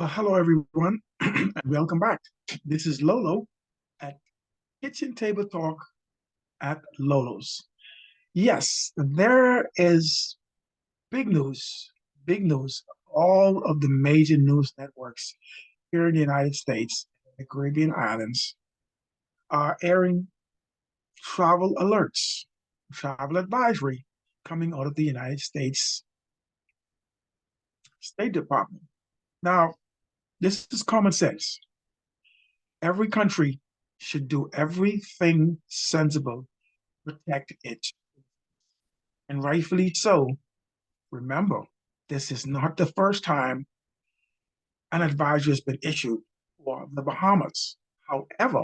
Well, hello everyone, and welcome back. This is Lolo at Kitchen Table Talk at Lolo's. Yes, there is big news, big news. All of the major news networks here in the United States, the Caribbean islands, are airing travel alerts, travel advisory coming out of the United States State Department. Now, this is common sense. Every country should do everything sensible to protect it, and rightfully so. Remember, this is not the first time an advisory has been issued for the Bahamas. However,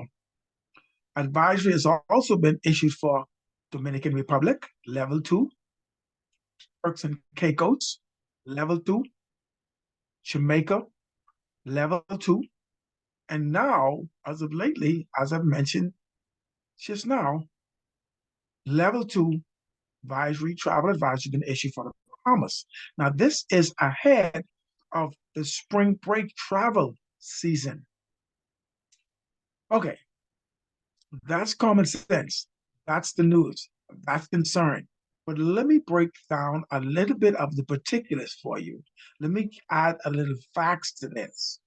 advisory has also been issued for Dominican Republic, level 2, Turks and Caicos, level 2, Jamaica, level 2, and now, as of lately, as I've mentioned just now, level 2 travel advisory been issued for the Bahamas. Now, this is ahead of the spring break travel season. Okay, that's common sense. That's the news. That's concern. But let me break down a little bit of the particulars for you. Let me add a little facts to this.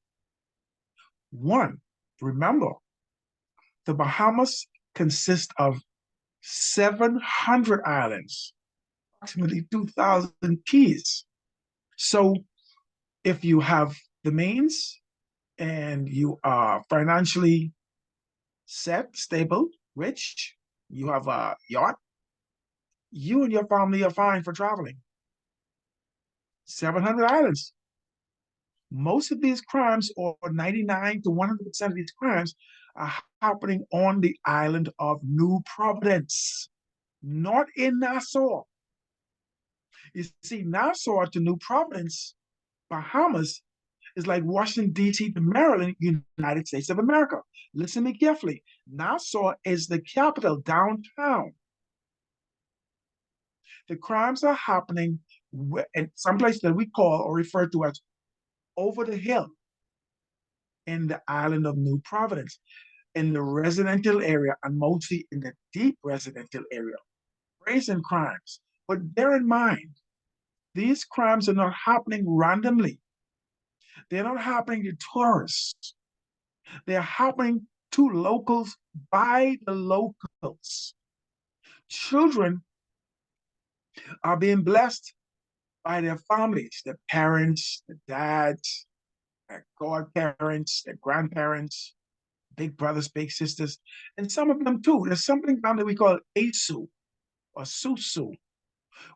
One, remember, the Bahamas consist of 700 islands, approximately 2,000 keys. So if you have the means and you are financially set, stable, rich, you have a yacht, you and your family are fine for traveling. 700 islands. Most of these crimes, or 99 to 100% of these crimes, are happening on the island of New Providence, not in Nassau. You see, Nassau to New Providence, Bahamas, is like Washington, D.C. to Maryland, United States of America. Listen to me carefully. Nassau is the capital, downtown. The crimes are happening in some place that we call or refer to as over the hill in the island of New Providence, in the residential area, and mostly in the deep residential area. Brazen crimes. But bear in mind, these crimes are not happening randomly. They're not happening to tourists. They're happening to locals by the locals. Children are being blessed by their families, their parents, their dads, their godparents, their grandparents, big brothers, big sisters, and some of them too. There's something down there we call ASU or SUSU,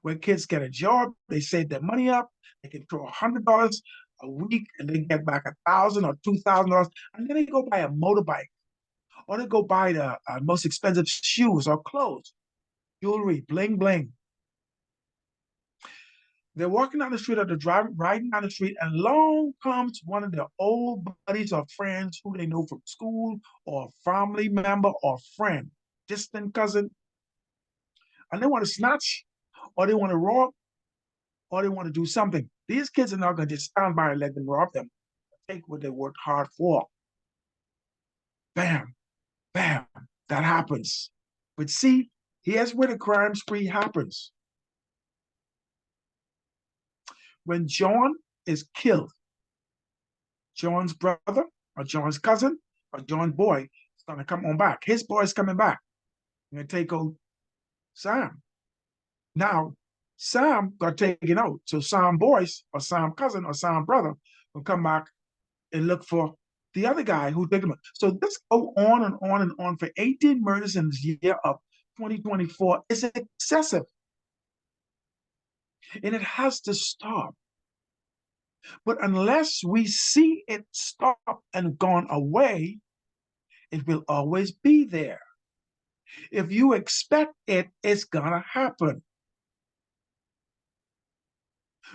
where kids get a job, they save their money up, they can throw $100 a week and they get back $1,000 or $2,000, and then they go buy a motorbike or they go buy the most expensive shoes or clothes, jewelry, bling bling. They're walking down the street or they're driving, riding down the street, and along comes one of their old buddies or friends who they know from school or a family member or friend, distant cousin, and they want to snatch or they want to rob or they want to do something. These kids are not going to just stand by and let them rob them. Take what they worked hard for. Bam, bam, that happens. But see, here's where the crime spree happens. When John is killed, John's brother or John's cousin or John's boy is going to come on back. His boy is coming back. You're going to take old Sam. Now, Sam got taken out. So Sam boys or Sam cousin or Sam brother will come back and look for the other guy who took him out. So this go on and on and on for 18 murders in the year of 2024 is excessive. And it has to stop. But unless we see it stop and gone away, it will always be there. If you expect it, it's gonna happen.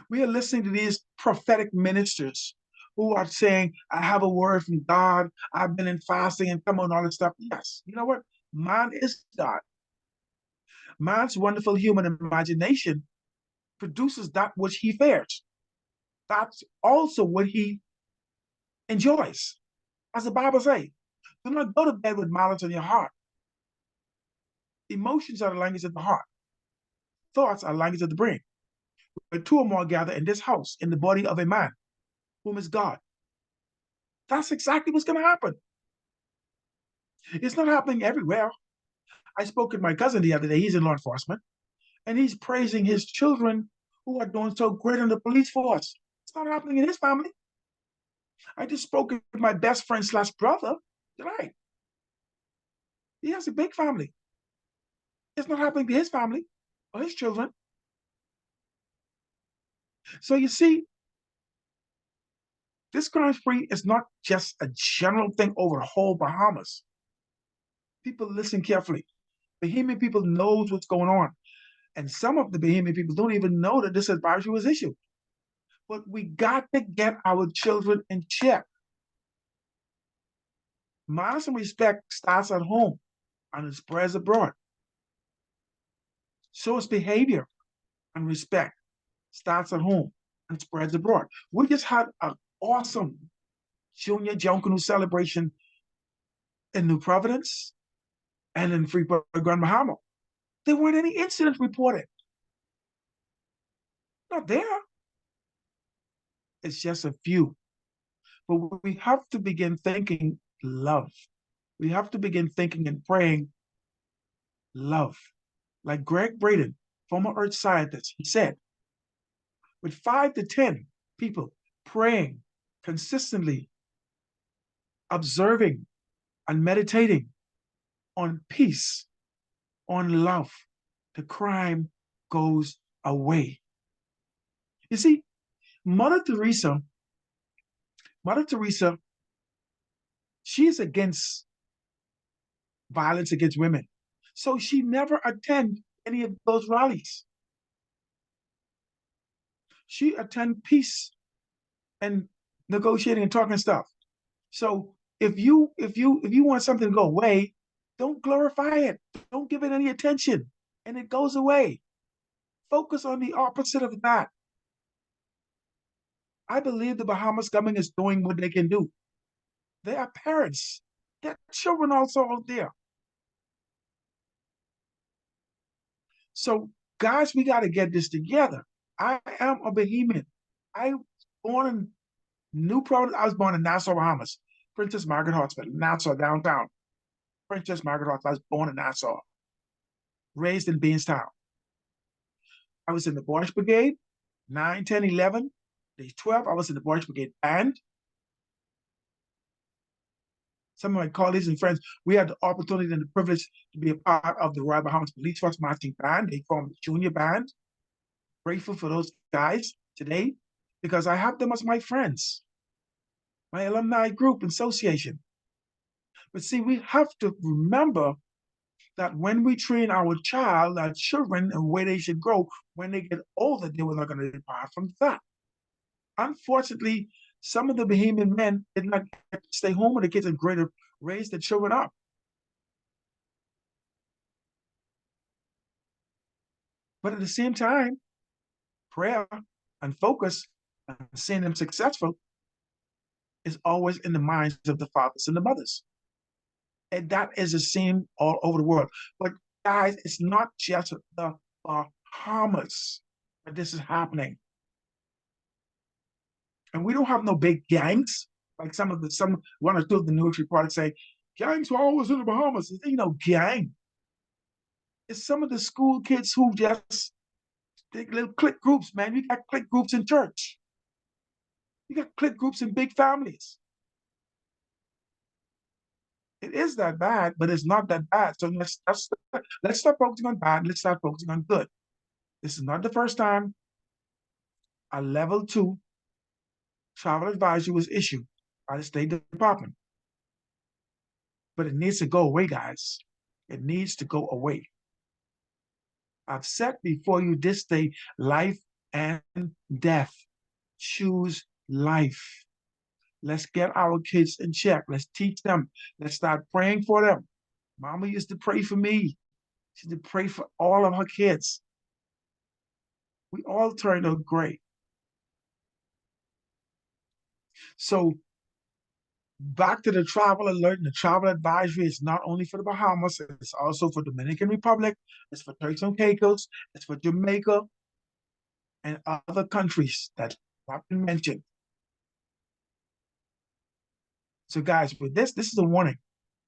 We are listening to these prophetic ministers who are saying, I have a word from God. I've been in fasting and come on, all this stuff. Yes, you know what? Man is God. Man's wonderful human imagination produces that which he fears. That's also what he enjoys. As the Bible says, do not go to bed with malice in your heart. Emotions are the language of the heart. Thoughts are language of the brain. Where two or more gather in this house, in the body of a man, whom is God. That's exactly what's going to happen. It's not happening everywhere. I spoke with my cousin the other day. He's in law enforcement, and he's praising his children who are doing so great in the police force. It's not happening in his family. I just spoke with my best friend slash brother tonight. He has a big family. It's not happening to his family or his children. So you see, this crime spree is not just a general thing over the whole Bahamas. People listen carefully. Bahamian people knows what's going on. And some of the Bahamian people don't even know that this advisory was issued. But we got to get our children in check. Manners and respect starts at home and it spreads abroad. So it's behavior and respect starts at home and spreads abroad. We just had an awesome Junior Junkanoo celebration in New Providence and in Freeport, Grand Bahama. There weren't any incidents reported. Not there. It's just a few. But we have to begin thinking love. We have to begin thinking and praying love. Like Greg Braden, former earth scientist, he said, with 5 to 10 people praying consistently, observing and meditating on peace, on love, the crime goes away. You see, Mother Teresa, Mother Teresa, she's against violence against women. So she never attend any of those rallies. She attend peace and negotiating and talking stuff. So if you want something to go away, don't glorify it. Don't give it any attention, and it goes away. Focus on the opposite of that. I believe the Bahamas government is doing what they can do. They are parents. Their children also out there. So, guys, we got to get this together. I am a Bahamian. I was born in New Providence. I was born in Nassau, Bahamas. Princess Margaret Hospital, Nassau, downtown. Princess Margaret Hospital. I was born in Nassau, raised in Beanstown. I was in the Boys Brigade, 9, 10, 11. Age 12, I was in the Boys Brigade band. Some of my colleagues and friends, we had the opportunity and the privilege to be a part of the Royal Bahamas Police Force Marching Band. They formed a junior band. Grateful for those guys today because I have them as my friends, my alumni group and association. But see, we have to remember that when we train our child, our children, and where they should grow, when they get older, they were not going to depart from that. Unfortunately, some of the Bahamian men did not get to stay home with the kids and greater raise the children up. But at the same time, prayer and focus and seeing them successful is always in the minds of the fathers and the mothers. And that is the same all over the world. But guys, it's not just the Bahamas that this is happening. And we don't have no big gangs like some one or two of the news reports say gangs were always in the Bahamas. You know, gang. It's some of the school kids who just take little clique groups, man. You got clique groups in church. You got clique groups in big families. It is that bad, but it's not that bad. So let's stop focusing on bad. Let's start focusing on good. This is not the first time a level 2 travel advisory was issued by the State Department. But it needs to go away, guys. It needs to go away. I've set before you this day life and death. Choose life. Let's get our kids in check. Let's teach them. Let's start praying for them. Mama used to pray for me. She used to pray for all of her kids. We all turned out great. So Back to the travel alert and the travel advisory. It's not only for the Bahamas, it's also for Dominican Republic, it's for Turks and Caicos, it's for Jamaica and other countries that have been mentioned. So, guys, with this is a warning.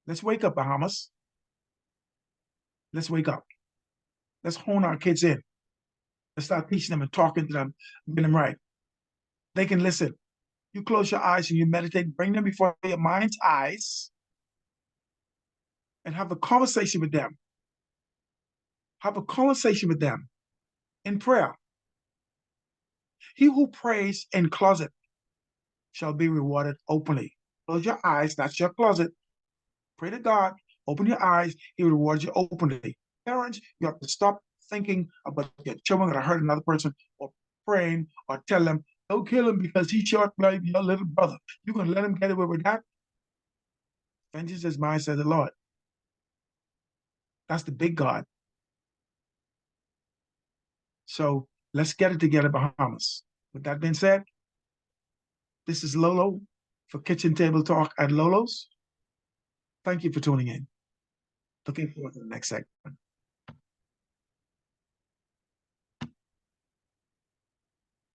Let's wake up, Bahamas. Let's wake up. Let's hone our kids in. Let's start teaching them and talking to them, get them right. They can listen. You close your eyes and you meditate, bring them before your mind's eyes and have a conversation with them. Have a conversation with them in prayer. He who prays in closet shall be rewarded openly. Close your eyes, that's your closet. Pray to God, open your eyes, He will reward you openly. Parents, you have to stop thinking about your children going to hurt another person or praying or tell them, don't kill him because he shot your little brother. You're going to let him get away with that? Vengeance is mine, says the Lord. That's the big God. So let's get it together, Bahamas. With that being said, this is Lolo for Kitchen Table Talk at Lolo's. Thank you for tuning in. Looking forward to the next segment.